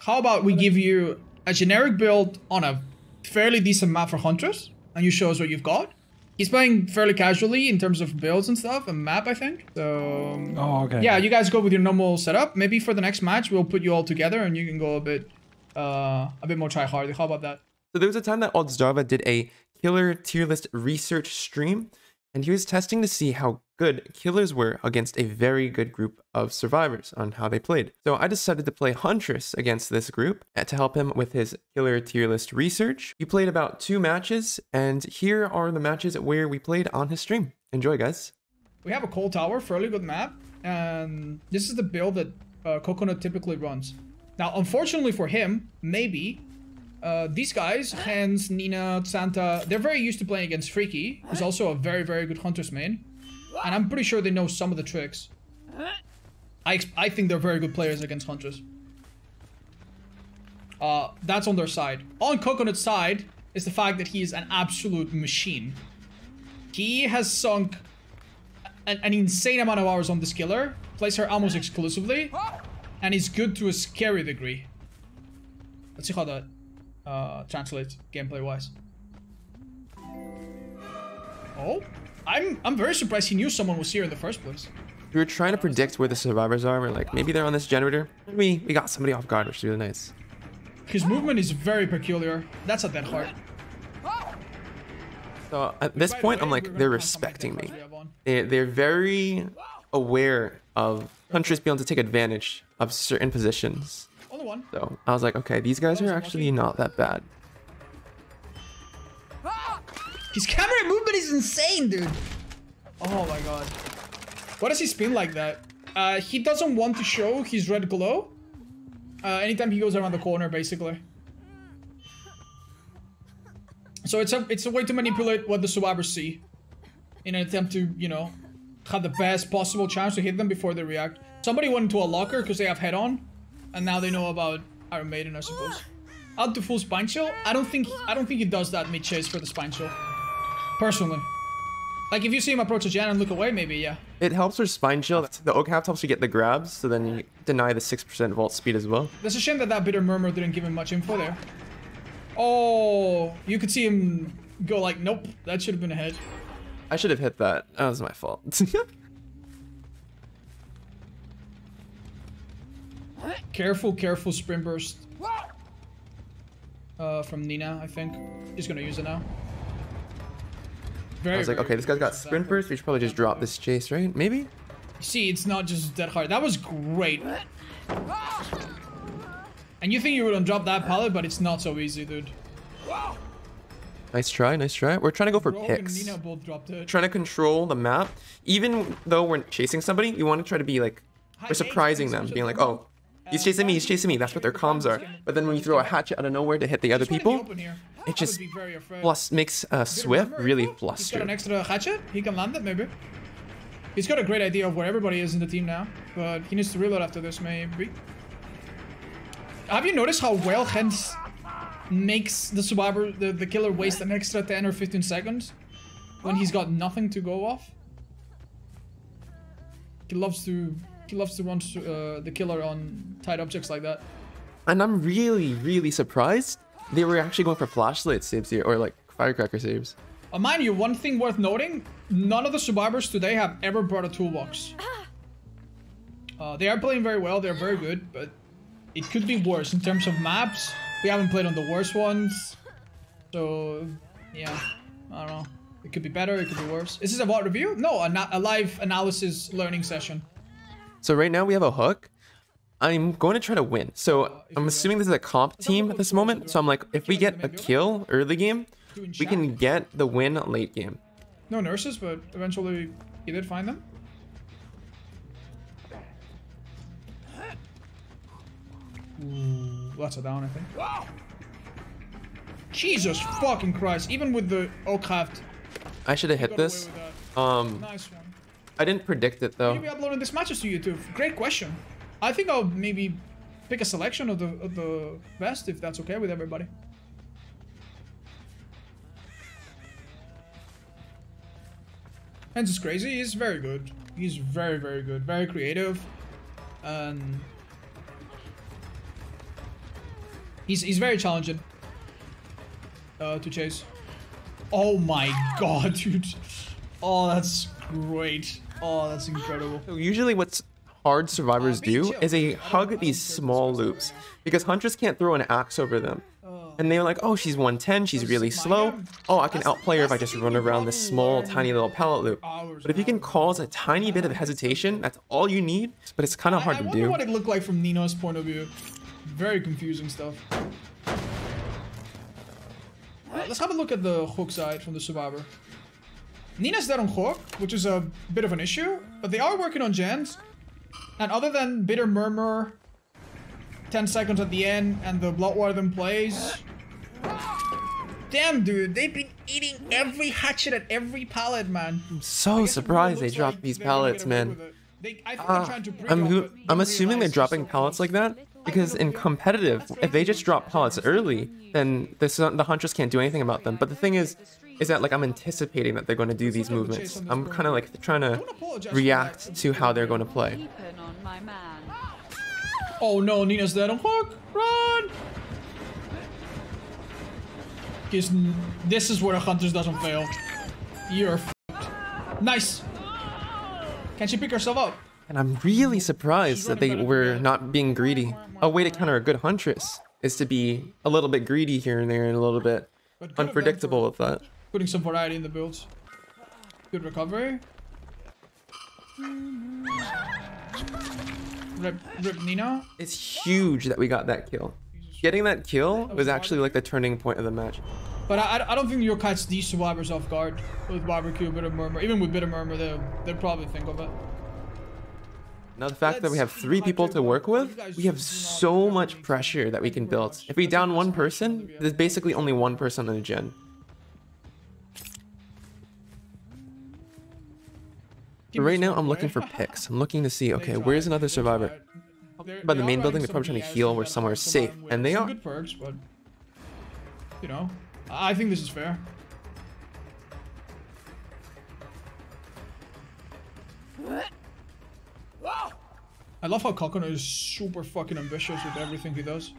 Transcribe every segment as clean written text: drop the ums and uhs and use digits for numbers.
How about we give you a generic build on a fairly decent map for Huntress, and you show us what you've got. He's playing fairly casually in terms of builds and stuff, and map, I think. So, oh, okay. Yeah, you guys go with your normal setup. Maybe for the next match, we'll put you all together, and you can go a bit more try-hard. How about that? So there was a time that Otzdarva did a killer tier list research stream, and he was testing to see how good killers were against a very good group of survivors on how they played. So I decided to play Huntress against this group to help him with his killer tier list research. He played about 2 matches, and here are the matches where we played on his stream. Enjoy, guys. We have a coal tower, fairly good map, and this is the build that Coconut typically runs. Now, unfortunately for him, maybe, these guys, Hans, Nina, Santa, they're very used to playing against Freaky, who's also a very, very good Huntress main. And I'm pretty sure they know some of the tricks. I think they're very good players against Huntress. That's on their side. On Coconut's side is the fact that he is an absolute machine. He has sunk an insane amount of hours on this killer, plays her almost exclusively, and is good to a scary degree. Let's see how that translates gameplay-wise. Oh, I'm very surprised he knew someone was here in the first place. We were trying to predict where the survivors are. We're like, maybe they're on this generator. We got somebody off guard, which is really nice. His movement is very peculiar. That's a dead heart. So at this point, I'm like, they're respecting me. They're very aware of Huntress being able to take advantage of certain positions. So I was like, okay, these guys are actually not that bad. His camera movement is insane, dude. Oh my god. Why does he spin like that? He doesn't want to show his red glow anytime he goes around the corner, basically. So it's a way to manipulate what the survivors see in an attempt to, you know, have the best possible chance to hit them before they react. Somebody went into a locker because they have head on, and now they know about Iron Maiden, I suppose. Out to full spine chill? I don't think he does that mid chase for the spine chill. Personally. Like, if you see him approach a gen and look away, maybe, yeah. It helps for spine chill. The oak half helps you get the grabs, so then you deny the 6% vault speed as well. That's a shame that Bitter Murmur didn't give him much info there. Oh, you could see him go like, nope, that should have been a hit. I should have hit that. That was my fault. Careful sprint burst. From Nina, I think. He's gonna use it now. I was like, okay, this guy's got sprint burst. We should probably just drop this chase, right? Maybe? See, it's not just that hard. That was great. And you think you would drop that pallet, but it's not so easy, dude. Nice try, nice try. We're trying to go for picks. And Nina both dropped it. Trying to control the map. Even though we're chasing somebody, we want to try to be like, we're surprising them. Being like, oh, he's chasing me, he's chasing me. That's what their comms are. But then when you throw a hatchet out of nowhere to hit the other people, it just makes Swift really flustered. He's got an extra hatchet. He can land it, maybe. He's got a great idea of where everybody is in the team now. But he needs to reload after this, maybe. Have you noticed how well Hens makes the survivor, the killer, waste an extra 10 or 15 seconds when he's got nothing to go off? He loves to run the killer on tight objects like that. And I'm really surprised they were actually going for flashlight saves here, or like firecracker saves. Mind you, one thing worth noting, none of the survivors today have ever brought a toolbox. They are playing very well, they're very good, but it could be worse in terms of maps. We haven't played on the worst ones. So, yeah, I don't know. It could be better, it could be worse. Is this a VOD review? No, a live analysis learning session. So right now we have a hook. I'm going to try to win. So I'm assuming this is a comp team at this moment. So I'm like, if we get a kill early game, we can get the win late game. No nurses, but eventually you did find them. Ooh, lots of down, I think. Wow. Jesus fucking Christ! Even with the oak haft, I should have hit this. Nice one. I didn't predict it though. Maybe uploading these matches to YouTube. Great question. I think I'll maybe pick a selection of the best if that's okay with everybody. Hens is crazy. He's very good. He's very good. Very creative. And He's very challenging to chase. Oh my god, dude. Oh, that's great. Oh, that's incredible. So usually what's hard survivors do is they hug these small loops because Huntress can't throw an axe over them. And they're like, oh, she's 110, she's really slow. Oh, I can outplay her if I just run around this small, tiny little pallet loop. But if you can cause a tiny bit of hesitation, that's all you need. But it's kind of hard to do. I wonder what it looked like from Nino's point of view. Very confusing stuff. Let's have a look at the hook side from the survivor. Nina's dead on hook, which is a bit of an issue, but they are working on gens. And other than Bitter Murmur, 10 seconds at the end, and the Bloodwarden plays. Damn, dude, they've been eating every hatchet at every pallet, man. I'm so surprised they dropped these pallets, man. I'm assuming they're dropping pallets like that because in competitive, if they just drop pallets early, then the Huntress can't do anything about them. But the thing is that like I'm anticipating that they're going to do these movements. I'm kind of like trying to react to how they're going to play. Oh no, Nina's dead on hook. Run! This is where a Huntress doesn't fail. You're f***ed. Nice. Can she pick herself up? And I'm really surprised that they were not being greedy. A way to counter a good Huntress is to be a little bit greedy here and there and a little bit unpredictable with that. Putting some variety in the builds. Good recovery. Rip Nina. It's huge that we got that kill. Getting that kill was actually like the turning point of the match. But I don't think you'll catch these survivors off guard with Barbecue, Bitter Murmur. Even with Bitter Murmur, they'll probably think of it. Now the fact that we have 3 people to work with, we have so much pressure that we can build. If we down one person, there's basically only one person on the gen. But right now, I'm looking for picks. I'm looking to see, okay, where's another survivor? By the main building, they're probably trying to heal where somewhere safe, and they are. Good perks, but you know, I think this is fair. I love how Coconut is super fucking ambitious with everything he does.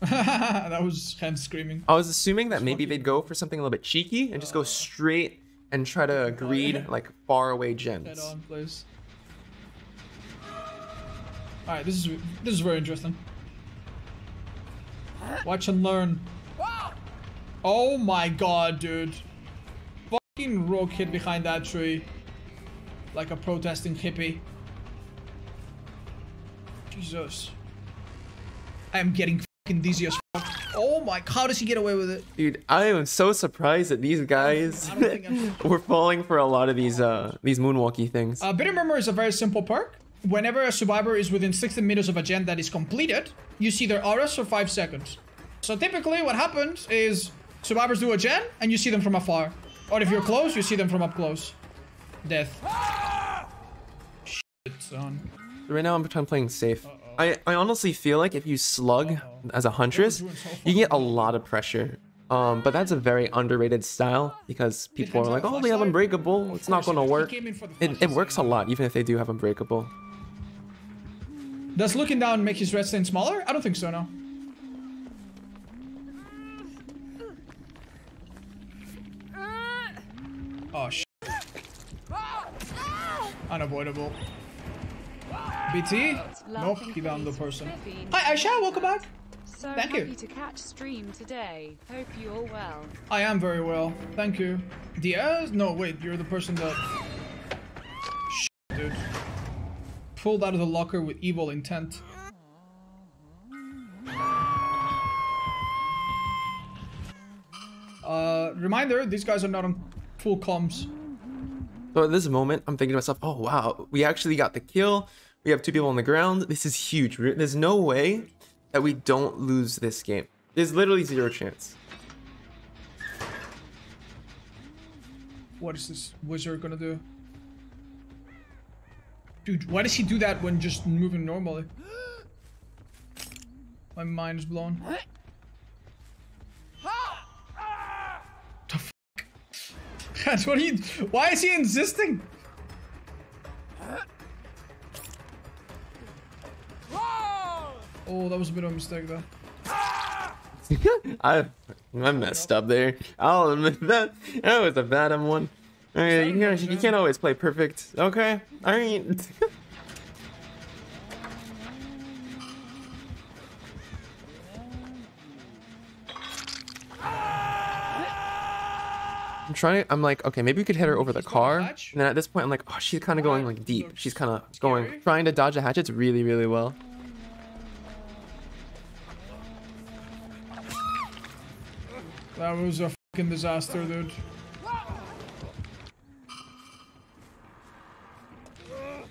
That was Hen screaming. I was assuming that maybe they'd go for something a little bit cheeky and just go straight and try to greed like far away gens. Head on, please. All right, this is very interesting. Watch and learn. Oh my god, dude! Fucking Rogue hid behind that tree like a protesting hippie. Jesus. I am getting fucking dizzy as fuck. Oh my, how does he get away with it? Dude, I am so surprised that these guys were falling for a lot of these moonwalky things. Bitter Murmur is a very simple perk. Whenever a survivor is within 60 meters of a gen that is completed, you see their auras for 5 seconds. So typically what happens is survivors do a gen and you see them from afar. Or if you're close, you see them from up close. Death. Shit, son. Right now I'm playing safe. I honestly feel like if you slug as a Huntress, you get a lot of pressure. But that's a very underrated style because people are like, oh, they have Unbreakable. It's not going to work. It works a lot even if they do have Unbreakable. Does looking down make his red stain smaller? I don't think so, no. Oh, shit. Unavoidable. BT? Nope, he downed the person. Hi, Aisha, welcome back. So Thank you. happy to catch stream today. Hope you're all well. I am very well. Thank you. Diaz? No, wait, you're the person that... Shit, dude. Pulled out of the locker with evil intent. Reminder, these guys are not on full comms. So at this moment, I'm thinking to myself, oh wow, we actually got the kill. We have 2 people on the ground. This is huge. There's no way that we don't lose this game. There's literally 0 chance. What is this wizard gonna do? Dude, why does he do that when just moving normally? My mind is blown. The fuck? That's what he... Why is he insisting? Oh, that was a bit of a mistake though. I messed up there. I'll admit that. That was a bad M1. You can't always play perfect. Okay. Alright. I'm like, okay, maybe we could hit her over the car. And then at this point, I'm like, oh, she's kind of going like deep. She's kind of trying to dodge the hatchets really, really well. That was a fucking disaster, dude. So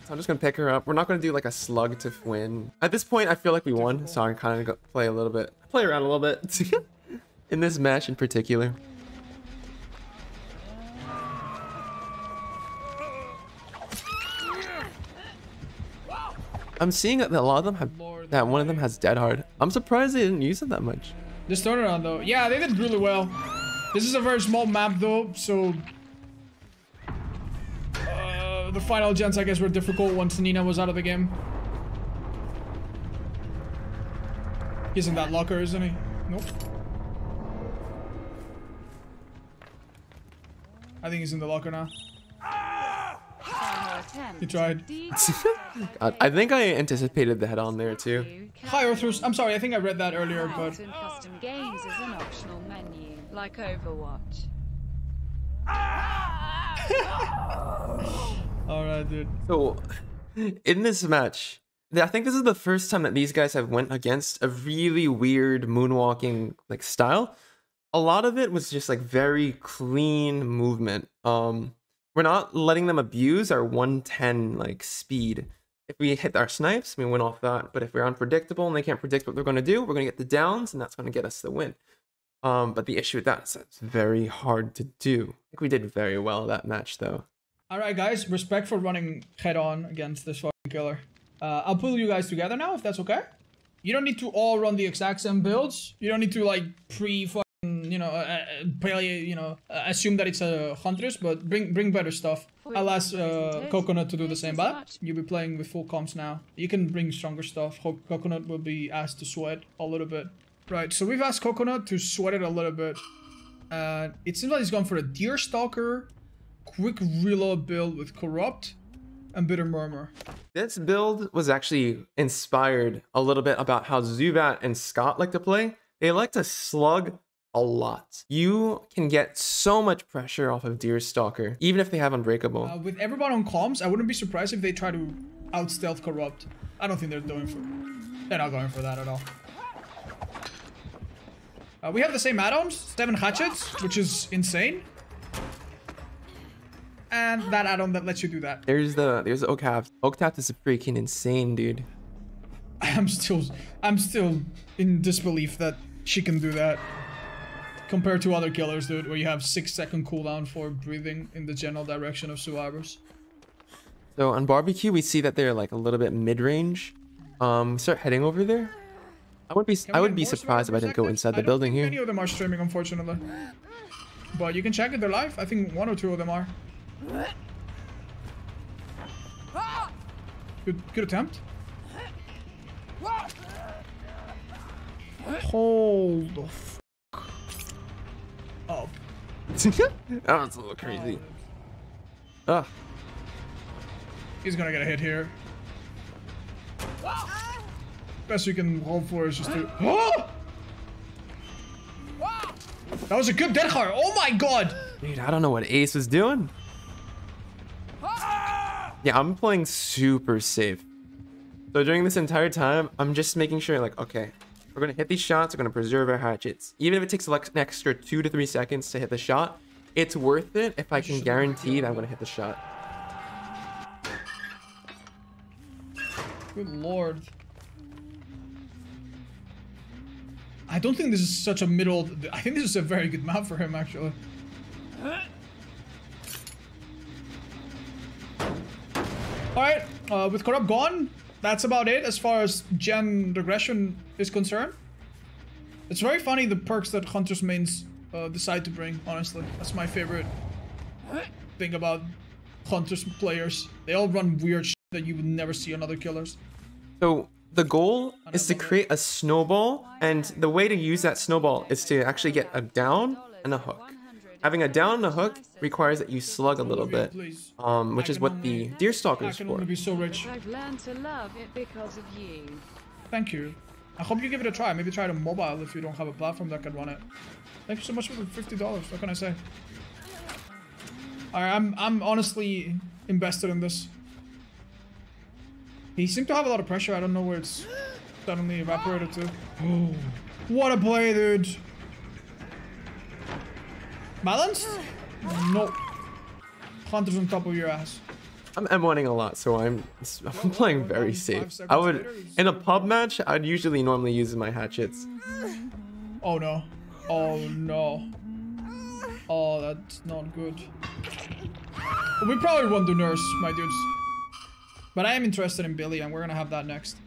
I'm just gonna pick her up. We're not gonna do like a slug to win. At this point, I feel like we won, so I kind of play around a little bit in this match in particular. I'm seeing that a lot of them have that one of them has dead hard. I'm surprised they didn't use it that much. This turnaround though, yeah, they did really well. This is a very small map though, so the final gens I guess were difficult once Nina was out of the game. He's in that locker, isn't he? Nope. I think he's in the locker now. He tried. I think I anticipated the head on there too. Hi Huntress. I'm sorry, I think I read that earlier, but custom games is an optional menu, like Overwatch. Alright, dude. So, in this match, I think this is the first time that these guys have went against a really weird moonwalking like style. A lot of it was just like very clean movement. We're not letting them abuse our 110 like speed. If we hit our snipes, we win off that. But if we're unpredictable and they can't predict what they're going to do, we're going to get the downs, and that's going to get us the win. But the issue with that is it's very hard to do. I think we did very well that match, though. All right, guys. Respect for running head-on against this fucking killer. I'll pull you guys together now, if that's okay. You don't need to all run the exact same builds. You don't need to like assume that it's a Huntress, but bring better stuff. I'll ask Coconut to do the same, but you'll be playing with full comps now. You can bring stronger stuff. Coconut will be asked to sweat a little bit. Right, so we've asked Coconut to sweat it a little bit. It seems like he's gone for a Deer Stalker, quick reload build with Corrupt, and Bitter Murmur. This build was actually inspired a little bit about how Zubat and Scott like to play. They like to slug a lot. You can get so much pressure off of Deer Stalker, even if they have Unbreakable. With everyone on comms, I wouldn't be surprised if they try to out-stealth Corrupt. I don't think they're not going for that at all. We have the same add-ons, 7 hatchets, which is insane. And that add-on that lets you do that. There's the Octap. Octap is freaking insane, dude. I'm still in disbelief that she can do that. Compared to other killers, dude, where you have 6-second cooldown for breathing in the general direction of survivors. So on barbecue, we see that they're like a little bit mid-range. Start heading over there. I would be surprised if I didn't go inside the building here. Many of them are streaming, unfortunately. But you can check if they're live. I think 1 or 2 of them are. Good attempt. Hold the f up. That was a little crazy. Ah. He's gonna get a hit here. Best we can hope for is just to. Oh! That was a good dead hard. Oh my god! Dude, I don't know what Ace was doing. Yeah, I'm playing super safe. So during this entire time, I'm just making sure, like, okay, we're gonna hit these shots, we're gonna preserve our hatchets. Even if it takes like an extra 2 to 3 seconds to hit the shot, it's worth it if I can guarantee that I'm gonna hit the shot. Good lord. I don't think this is such a middle. I think this is a very good map for him, actually. Alright, with Corrupt gone, that's about it as far as gen regression is concerned. It's very funny the perks that Huntress mains decide to bring, honestly. That's my favorite thing about Huntress players. They all run weird shit that you would never see on other killers. So the goal is to create a snowball, and the way to use that snowball is to actually get a down and a hook. Having a down and a hook requires that you slug a little bit, which is what the Deerstalker is I can for. only be so rich. I've learned to love it because of you. Thank you. I hope you give it a try. Maybe try it on mobile if you don't have a platform that can run it. Thank you so much for the $50. What can I say? Alright, I'm honestly invested in this. He seemed to have a lot of pressure. I don't know where it's suddenly evaporated to. Oh, what a play, dude. Balanced? Nope. Hunter's on top of your ass. I'm M1ing a lot, so I'm playing very safe. I would, in a pub match, I'd usually normally use my hatchets. Oh no. Oh no. Oh, that's not good. We probably won't do nurse, my dudes. But I am interested in Billy, and we're gonna have that next.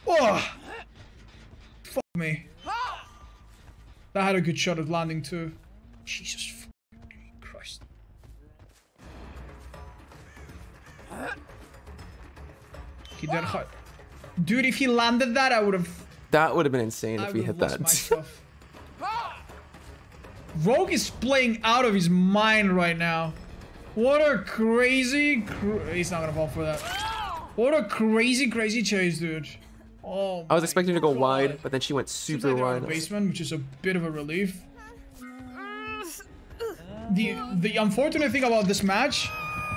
Oh! Fuck me. That had a good shot at landing too. Jesus Christ. He did hard. Dude, if he landed that, I would have... That would have been insane if he hit that. Rogue is playing out of his mind right now. What a crazy... He's not gonna fall for that. What a crazy chase, dude. Oh, I was expecting to go wide, but then she went super wide. Basement, which is a bit of a relief. The unfortunate thing about this match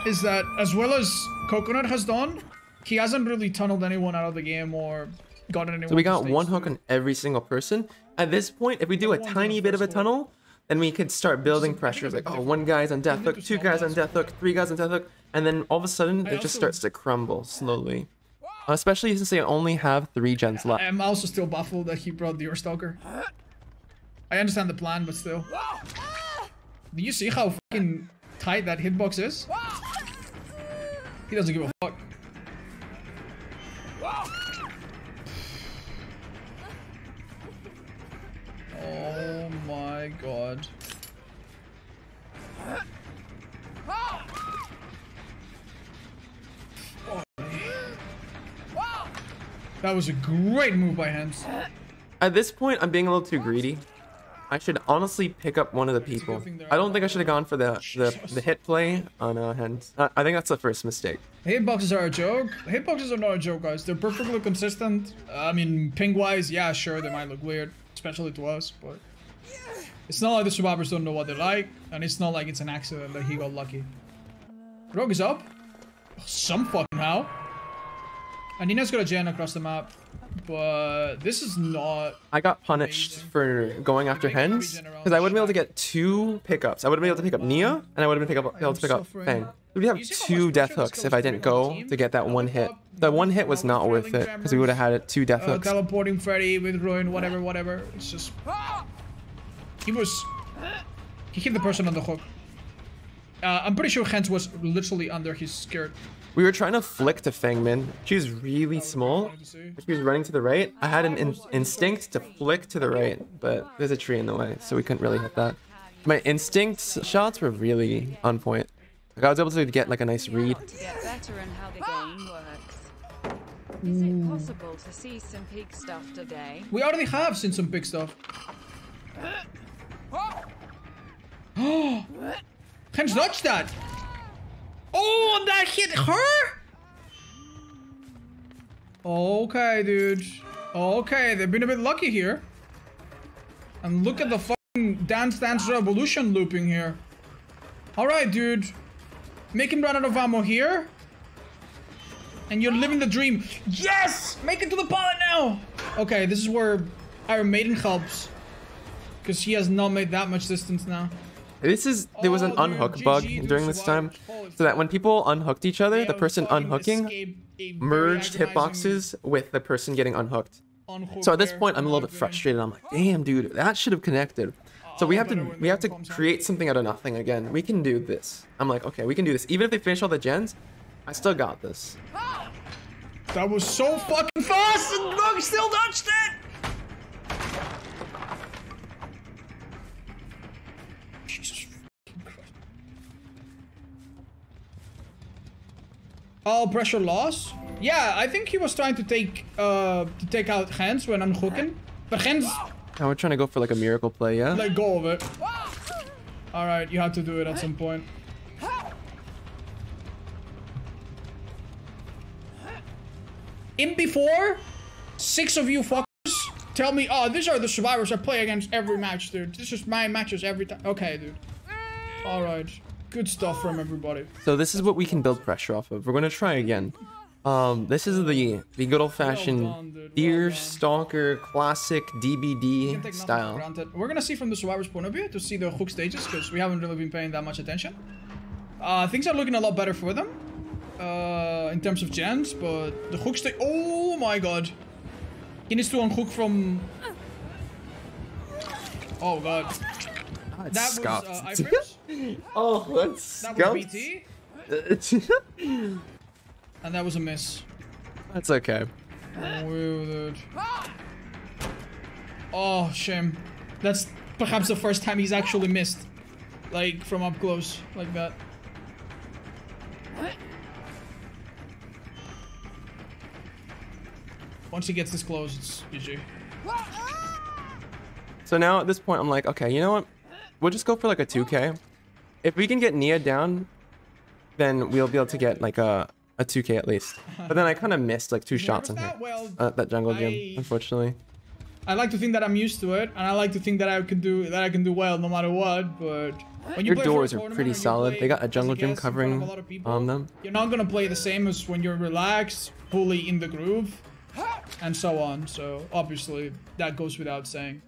is that, as well as Coconut has done, he hasn't really tunneled anyone out of the game or gotten anyone. So we got one hook on every single person. At this point, if we do a tiny bit of a tunnel, then we could start building pressures. Like, oh, one guy's on death hook, two guys on death hook, three guys on death hook, and then all of a sudden it just starts to crumble slowly. Especially since they only have 3 gens left. I'm also still baffled that he brought the Deerstalker. I understand the plan, but still. Do you see how fucking tight that hitbox is? He doesn't give a fuck. Oh my god. That was a great move by Hens. At this point, I'm being a little too greedy. I should honestly pick up one of the people. I don't think I should have gone for the hit play on Hens. I think that's the first mistake. Hitboxes are a joke. Hitboxes are not a joke, guys. They're perfectly consistent. I mean, ping-wise, yeah, sure, they might look weird, especially to us, but it's not like the survivors don't know what they're like, and it's not like it's an accident that he got lucky. Rogue is up. Some fucking how. And Nina's got a gen across the map, but this is not... I got punished for going after Hens, because I wouldn't be able to get 2 pickups. I would have been able to pick up Nia, and I would have been able to pick up Fang. We'd have 2 death hooks if I didn't go to get that 1 hit. The 1 hit was not worth it, because we would have had 2 death hooks. Teleporting Freddy with Ruin, whatever. It's just... He hit the person on the hook. I'm pretty sure Hens was literally under his skirt. We were trying to flick to Fangmin. She was really small. She was running to the right. I had an instinct to flick to the right, but there's a tree in the way, so we couldn't really hit that. My instinct shots were really on point. Like, I was able to get like a nice read. To get better in how the game works. Is it possible to see some pig stuff today? We already have seen some big stuff. Oh, Hens dodged that. Oh, and that hit her? Okay, dude. Okay, they've been a bit lucky here. And look at the fucking Dance Dance Revolution looping here. Alright, dude. Make him run out of ammo here. And you're living the dream. Yes! Make it to the pallet now! Okay, this is where Iron Maiden helps. Because he has not made that much distance now. There was an unhook bug during this time, so that when people unhooked each other, the person unhooking merged hitboxes with the person getting unhooked. So at this point, I'm a little bit frustrated. I'm like, damn, dude, that should have connected. So we have to create something out of nothing again. We can do this. I'm like, okay, we can do this. Even if they finish all the gens, I still got this. That was so fucking fast, and Rogue still dodged it. Jesus Christ. Oh, pressure loss? Yeah, I think he was trying to take out hands when unhooking. But hands... Now we're trying to go for like a miracle play, yeah? Let go of it. Alright, you have to do it at some point. In before, 6 of you fuckers tell me, oh, these are the survivors I play against every match, dude. This is my matches every time. Okay, dude. Alright. Good stuff from everybody. So this is what we can build pressure off of. We're going to try again. This is the good old-fashioned Deer Stalker classic DBD style. We're going to see from the survivor's point of view to see the hook stages, because we haven't really been paying that much attention. Things are looking a lot better for them. In terms of gens, but the hook stage... Oh my god. He needs to unhook from... Oh god. That was iframes? Oh, that's that was BT. And that was a miss. That's okay. Oh, dude. Oh, shame. That's perhaps the first time he's actually missed. Like, from up close, like that. Once he gets this close, it's GG. So now at this point, I'm like, okay, you know what? We'll just go for like a 2K. If we can get Nia down, then we'll be able to get like a 2K at least. But then I kind of missed like 2 shots on her. Well, that jungle gym, unfortunately. I like to think that I'm used to it, and I like to think that I can do well no matter what. But when you your doors are pretty solid. They got a jungle gym covering them. You're not gonna play the same as when you're relaxed, fully in the groove, and so on. So obviously that goes without saying.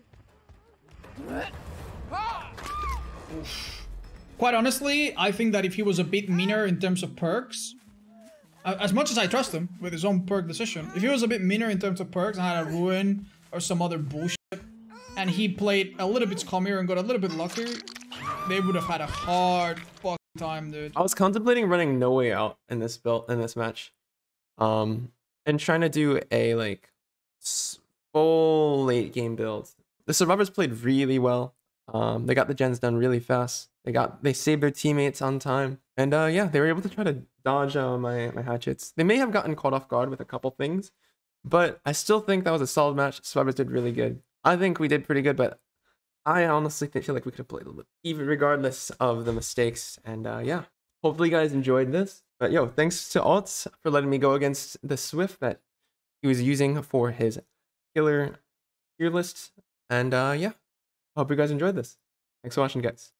Oof. Quite honestly, I think that if he was a bit meaner in terms of perks, as much as I trust him with his own perk decision, if he was a bit meaner in terms of perks and had a ruin or some other bullshit, and he played a little bit scummier and got a little bit luckier, they would have had a hard fucking time, dude. I was contemplating running No Way Out in this build, in this match, and trying to do a like full late game build. The survivors played really well. They got the gens done really fast. They saved their teammates on time, and yeah, they were able to try to dodge my hatchets. They may have gotten caught off guard with a couple things, but I still think that was a solid match. Survivors did really good. I think we did pretty good, but I honestly feel like we could have played a little bit, even regardless of the mistakes. And yeah, hopefully you guys enjoyed this. But yo, thanks to Otz for letting me go against the Swift that he was using for his killer tier list. And yeah, hope you guys enjoyed this. Thanks for watching, guys.